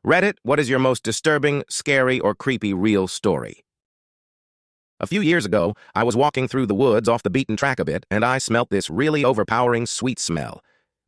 Reddit, what is your most disturbing, scary, or creepy real story? A few years ago, I was walking through the woods off the beaten track a bit, and I smelt this really overpowering sweet smell.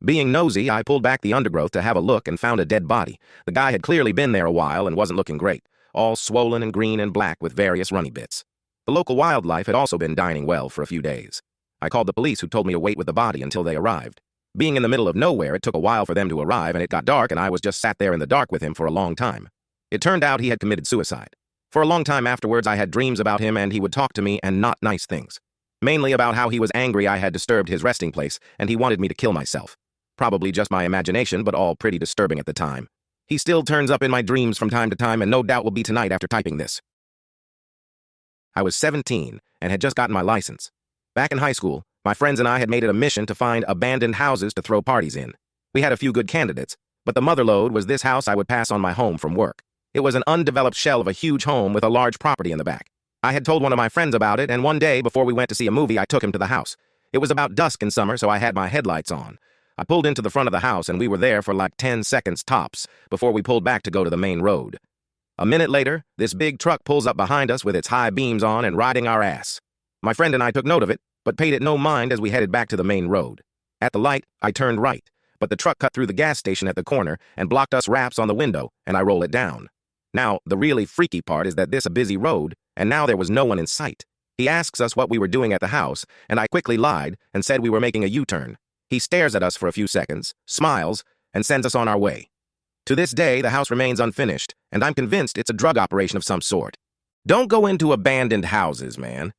Being nosy, I pulled back the undergrowth to have a look and found a dead body. The guy had clearly been there a while and wasn't looking great, all swollen and green and black with various runny bits. The local wildlife had also been dining well for a few days. I called the police, who told me to wait with the body until they arrived. Being in the middle of nowhere, it took a while for them to arrive, and it got dark, and I was just sat there in the dark with him for a long time. It turned out he had committed suicide. For a long time afterwards, I had dreams about him, and he would talk to me, and not nice things. Mainly about how he was angry I had disturbed his resting place, and he wanted me to kill myself. Probably just my imagination, but all pretty disturbing at the time. He still turns up in my dreams from time to time, and no doubt will be tonight after typing this. I was 17 and had just gotten my license. Back in high school, my friends and I had made it a mission to find abandoned houses to throw parties in. We had a few good candidates, but the motherlode was this house I would pass on my home from work. It was an undeveloped shell of a huge home with a large property in the back. I had told one of my friends about it, and one day before we went to see a movie, I took him to the house. It was about dusk in summer, so I had my headlights on. I pulled into the front of the house, and we were there for like 10 seconds tops before we pulled back to go to the main road. A minute later, this big truck pulls up behind us with its high beams on and riding our ass. My friend and I took note of it, but paid it no mind as we headed back to the main road. At the light, I turned right, but the truck cut through the gas station at the corner and blocked us raps on the window, and I roll it down. Now, the really freaky part is that this a busy road, and now there was no one in sight. He asks us what we were doing at the house, and I quickly lied and said we were making a U-turn. He stares at us for a few seconds, smiles, and sends us on our way. To this day, the house remains unfinished, and I'm convinced it's a drug operation of some sort. Don't go into abandoned houses, man.